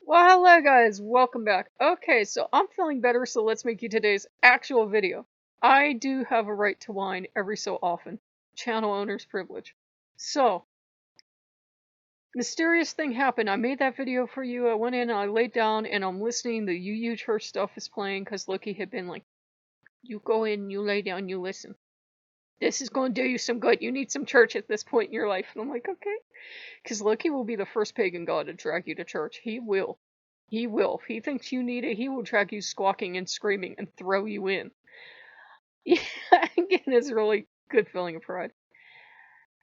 Well, hello guys, welcome back. Okay, so I'm feeling better, so let's make you today's actual video. I do have a right to whine every so often. Channel owner's privilege. So, mysterious thing happened. I made that video for you. I went in and I laid down and I'm listening. The UU church stuff is playing because Loki had been like, you go in, you lay down, you listen. This is going to do you some good. You need some church at this point in your life. And I'm like, okay. Because Loki will be the first pagan god to drag you to church. He will. He will. If he thinks you need it, he will drag you squawking and screaming and throw you in. Yeah, I'm getting this really good feeling of pride.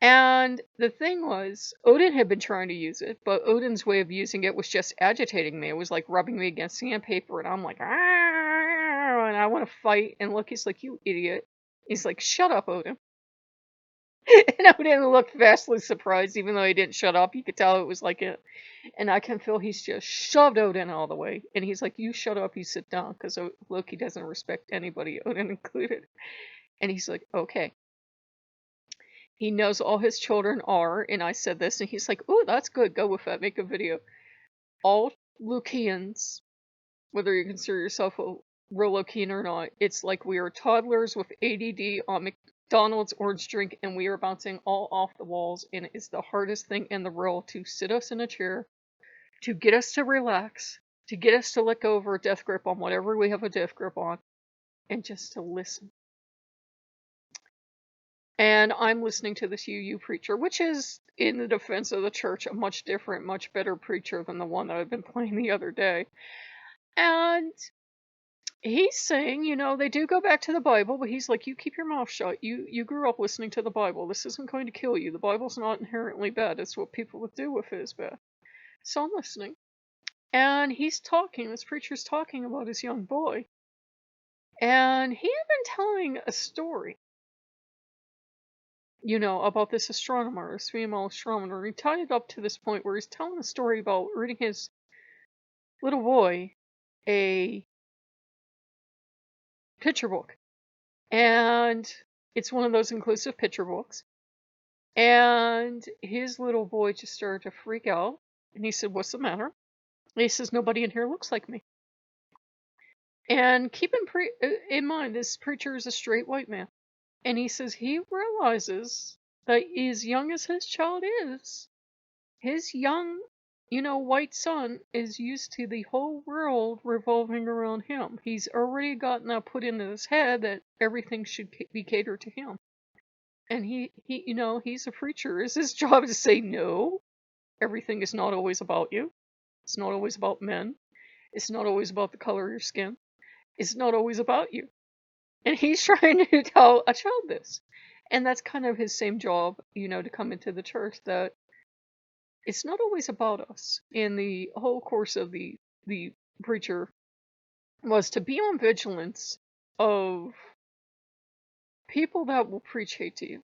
And the thing was, Odin had been trying to use it, but Odin's way of using it was just agitating me. It was like rubbing me against sandpaper, and I'm like, ah, and I want to fight. And Loki's like, you idiot. He's like, shut up, Odin. And Odin looked vastly surprised, even though he didn't shut up. You could tell it was like it. And I can feel he's just shoved Odin all the way. And he's like, you shut up, you sit down, because Loki doesn't respect anybody, Odin included. And he's like, okay. He knows all his children are, and I said this, and he's like, oh, that's good, go with that, make a video. All Lokeans, whether you consider yourself a real Lokean or not, it's like we are toddlers with ADD on McDonald's orange drink, and we are bouncing all off the walls, and it's the hardest thing in the world to sit us in a chair, to get us to relax, to get us to let go of our death grip on whatever we have a death grip on, and just to listen. And I'm listening to this UU preacher, which is, in the defense of the church, a much different, much better preacher than the one that I've been playing the other day. And he's saying, you know, they do go back to the Bible, but he's like, you keep your mouth shut. You grew up listening to the Bible. This isn't going to kill you. The Bible's not inherently bad. It's what people would do with it is bad. So I'm listening. And he's talking, this preacher's talking about his young boy. And he had been telling a story, you know, about this astronomer, this female astronomer. He tied it up to this point where he's telling a story about reading his little boy a picture book. And it's one of those inclusive picture books. And his little boy just started to freak out. And he said, what's the matter? And he says, nobody in here looks like me. And keep in mind, this preacher is a straight white man. And he says he realizes that as young as his child is, his young, you know, white son is used to the whole world revolving around him. He's already gotten that put into his head that everything should be catered to him. And he, you know, he's a preacher. It's his job to say, no, everything is not always about you. It's not always about men. It's not always about the color of your skin. It's not always about you. And he's trying to tell a child this. And that's kind of his same job, you know, to come into the church, that it's not always about us. And the whole course of the preacher was to be on vigilance of people that will preach hate to you.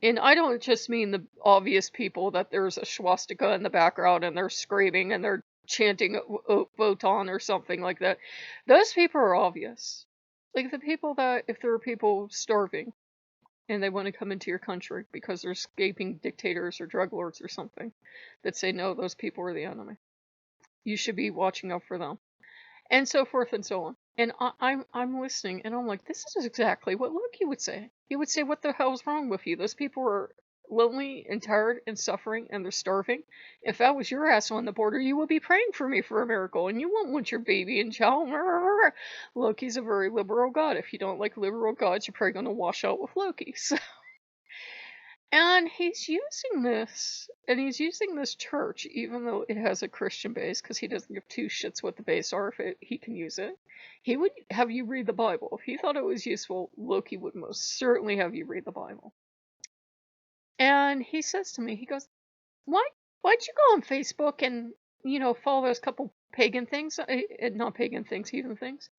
And I don't just mean the obvious people that there's a swastika in the background and they're screaming and they're chanting Voton or something like that. Those people are obvious. Like the people that, if there are people starving and they want to come into your country because they're escaping dictators or drug lords or something, that say, no, those people are the enemy. You should be watching out for them. And so forth and so on. And I'm listening, and I'm like, this is exactly what Loki would say. He would say, what the hell's wrong with you? Those people are lonely and tired and suffering, and they're starving. If that was your ass on the border, you would be praying for me for a miracle, and you won't want your baby and child. Loki's a very liberal god. If you don't like liberal gods, you're probably going to wash out with Loki. So. And he's using this, and he's using this church, even though it has a Christian base, because he doesn't give two shits what the base are if he can use it. He would have you read the Bible. If he thought it was useful, Loki would most certainly have you read the Bible. And he says to me, he goes, why'd you go on Facebook and, you know, follow those couple pagan things? Not pagan things, heathen things.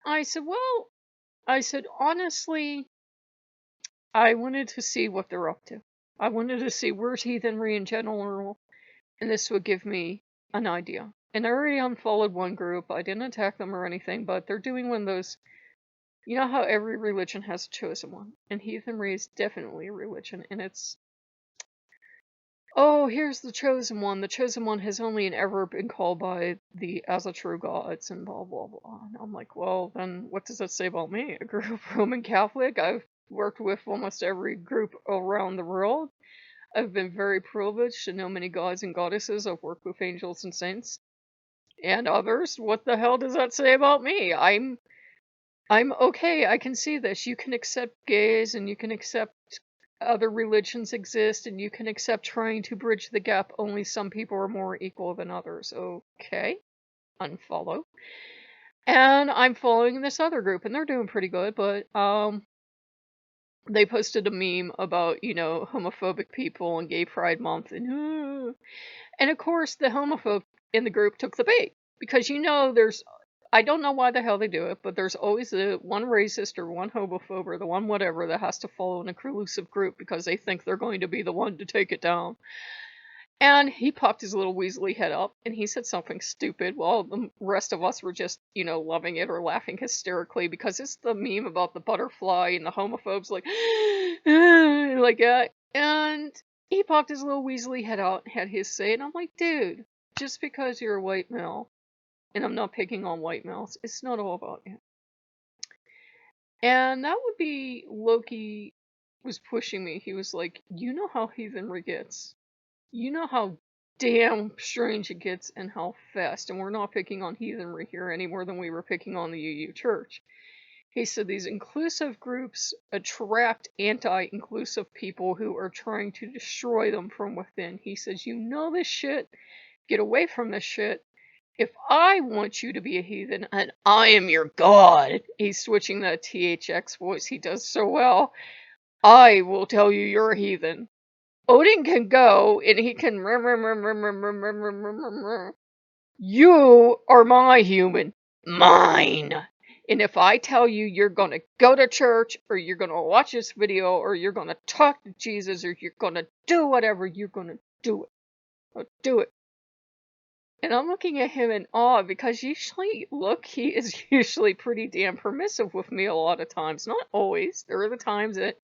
I said, well, honestly, I wanted to see what they're up to. I wanted to see where's heathenry in general, and this would give me an idea. And I already unfollowed one group. I didn't attack them or anything, but they're doing one of those, you know how every religion has a chosen one, and heathenry is definitely a religion, and it's oh, here's the chosen one. The chosen one has only ever been called by the as a true gods and blah blah blah. And I'm like, well, then what does that say about me? I grew up Roman Catholic. I've worked with almost every group around the world. I've been very privileged to know many gods and goddesses. I've worked with angels and saints and others. What the hell does that say about me? I'm okay. I can see this. You can accept gays and you can accept other religions exist and you can accept trying to bridge the gap. Only some people are more equal than others. Okay. Unfollow. And I'm following this other group and they're doing pretty good, but they posted a meme about, homophobic people and gay pride month and of course the homophobe in the group took the bait because there's I don't know why the hell they do it, but there's always the one racist or one homophobe or the one whatever that has to follow an inclusive group because they think they're going to be the one to take it down. And he popped his little weaselly head up and he said something stupid while the rest of us were just, loving it or laughing hysterically because it's the meme about the butterfly and the homophobes like, like that. And he popped his little weaselly head out and had his say. And I'm like, dude, just because you're a white male, and I'm not picking on white males, it's not all about you. And that would be Loki was pushing me. He was like, you know how heathenry gets. You know how damn strange it gets and how fast. And we're not picking on heathenry here any more than we were picking on the UU Church. He said these inclusive groups attract anti-inclusive people who are trying to destroy them from within. He says, you know this shit. Get away from this shit. If I want you to be a heathen and I am your god, he's switching that THX voice he does so well, I will tell you you're a heathen. Odin can go and he can you are my human. Mine. And if I tell you you're gonna go to church or you're gonna watch this video or you're gonna talk to Jesus or you're gonna do whatever, you're gonna do it. Do it. And I'm looking at him in awe because usually, look, he is usually pretty damn permissive with me a lot of times. Not always. There are the times that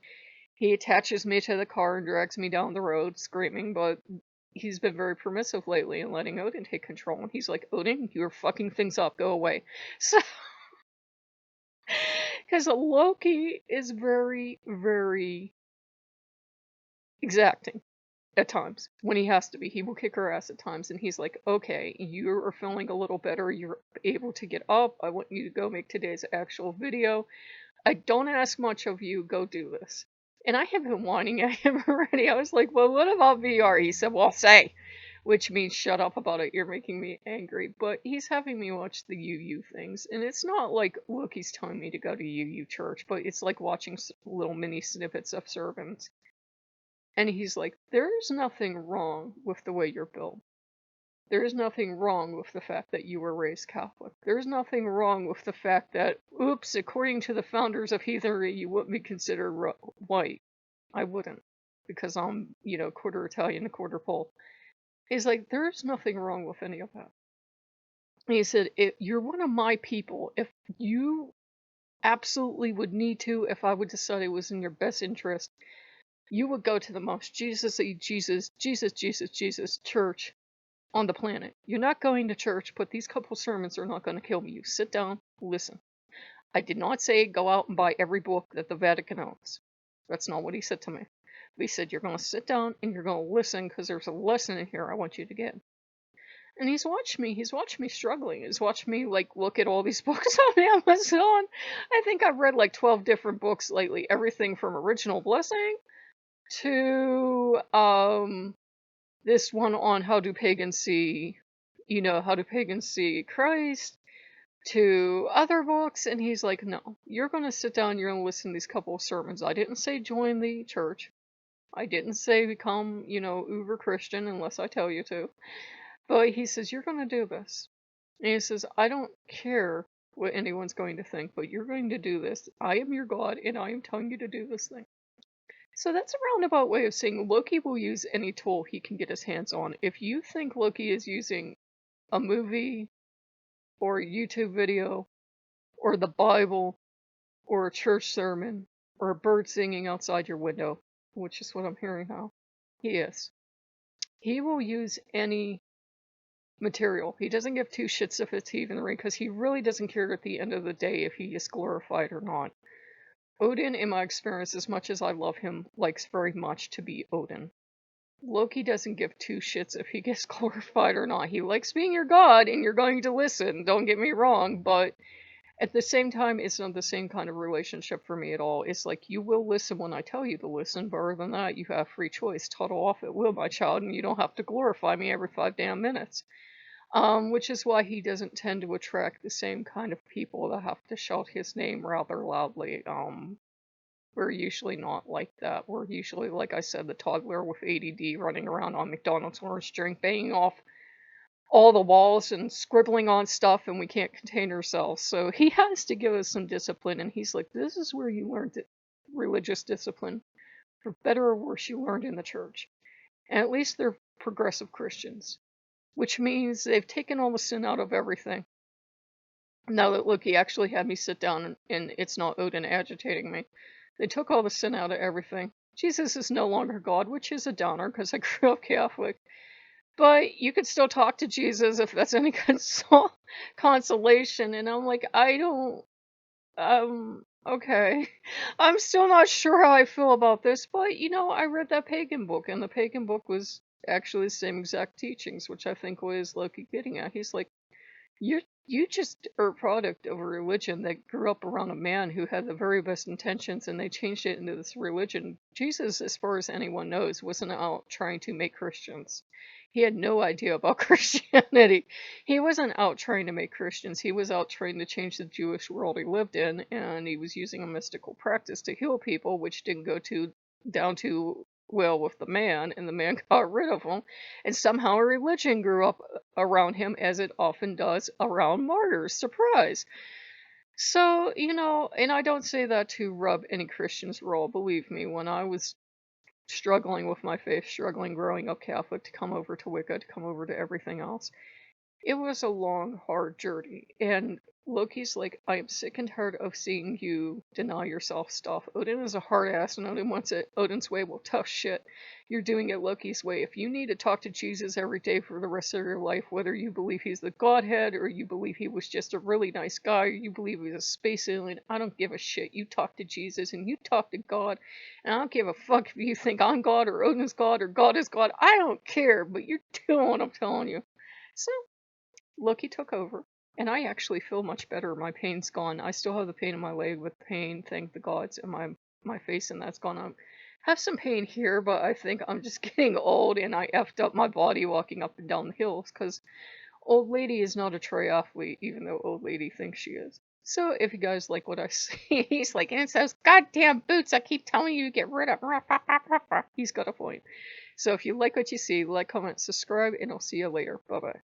he attaches me to the car and drags me down the road screaming, but he's been very permissive lately and letting Odin take control. And he's like, Odin, you're fucking things up. Go away. So, because Loki is very, very exacting. At times, when he has to be, he will kick her ass at times, and he's like, okay, you are feeling a little better, you're able to get up, I want you to go make today's actual video. I don't ask much of you, go do this. And I have been whining at him already. I was like, well, what about VR? He said, well, say, which means shut up about it, you're making me angry. But he's having me watch the UU things, and it's not like Loki's telling me to go to UU church, but it's like watching little mini snippets of sermons. And he's like, there's nothing wrong with the way you're built. There's nothing wrong with the fact that you were raised Catholic. There's nothing wrong with the fact that, oops, according to the founders of heathenry, you wouldn't be considered white. I wouldn't, because I'm, quarter Italian, quarter Pole. He's like, there's nothing wrong with any of that. And he said, if you're one of my people, if you absolutely would need to, if I would decide it was in your best interest, you would go to the most Jesus-y, Jesus church on the planet. You're not going to church, but these couple sermons are not going to kill me. You sit down, listen. I did not say go out and buy every book that the Vatican owns. That's not what he said to me. He said you're going to sit down and you're going to listen because there's a lesson in here I want you to get. And he's watched me struggling. He's watched me look at all these books on Amazon. I think I've read 12 different books lately. Everything from Original Blessing to this one on how do pagans see Christ, to other books, and he's like, no, you're gonna sit down, you're gonna listen to these couple of sermons. I didn't say join the church. I didn't say become, uber Christian unless I tell you to. But he says, you're gonna do this. And he says, I don't care what anyone's going to think, but you're going to do this. I am your God, and I am telling you to do this thing. So that's a roundabout way of saying Loki will use any tool he can get his hands on. If you think Loki is using a movie, or a YouTube video, or the Bible, or a church sermon, or a bird singing outside your window, which is what I'm hearing now, he is. He will use any material. He doesn't give two shits if it's even ring, because he really doesn't care at the end of the day if he is glorified or not. Odin, in my experience, as much as I love him, likes very much to be Odin. Loki doesn't give two shits if he gets glorified or not. He likes being your god, and you're going to listen, don't get me wrong, but at the same time, it's not the same kind of relationship for me at all. It's like, you will listen when I tell you to listen, but other than that, you have free choice. Toddle off at will, my child, and you don't have to glorify me every 5 damn minutes. Which is why he doesn't tend to attract the same kind of people that have to shout his name rather loudly. We're usually not like that. We're usually, like I said, the toddler with ADD running around on McDonald's orange drink, banging off all the walls and scribbling on stuff, and we can't contain ourselves. So he has to give us some discipline, and he's like, this is where you learned religious discipline. For better or worse, you learned in the church. And at least they're progressive Christians, which means they've taken all the sin out of everything. Now that Loki actually had me sit down and it's not Odin agitating me, they took all the sin out of everything. Jesus is no longer God, which is a downer because I grew up Catholic. But you could still talk to Jesus if that's any consolation. And I'm like, I don't, okay. I'm still not sure how I feel about this, but I read that pagan book, and the pagan book was actually the same exact teachings, which I think was Loki getting at. He's like, you just are a product of a religion that grew up around a man who had the very best intentions, and they changed it into this religion. Jesus, as far as anyone knows, wasn't out trying to make Christians. He had no idea about Christianity. He wasn't out trying to make Christians. He was out trying to change the Jewish world he lived in, and he was using a mystical practice to heal people, which didn't go down to well with the man, and the man got rid of him, and somehow a religion grew up around him, as it often does around martyrs. Surprise! So, and I don't say that to rub any Christians raw. Believe me, when I was struggling with my faith, struggling growing up Catholic, to come over to Wicca, to come over to everything else, it was a long, hard journey. And Loki's like, I am sick and tired of seeing you deny yourself stuff. Odin is a hard ass, and Odin wants it Odin's way. Well, tough shit. You're doing it Loki's way. If you need to talk to Jesus every day for the rest of your life, whether you believe he's the Godhead, or you believe he was just a really nice guy, or you believe he's a space alien, I don't give a shit. You talk to Jesus, and you talk to God, and I don't give a fuck if you think I'm God, or Odin's God, or God is God. I don't care, but you're doing what I'm telling you. So, Loki took over, and I actually feel much better. My pain's gone. I still have the pain in my leg with pain, thank the gods, and my face, and that's gone. I have some pain here, but I think I'm just getting old, and I effed up my body walking up and down the hills, because old lady is not a triathlete, even though old lady thinks she is. So if you guys like what I see, he's like, and it's those goddamn boots I keep telling you to get rid of. He's got a point. So if you like what you see, like, comment, subscribe, and I'll see you later. Bye-bye.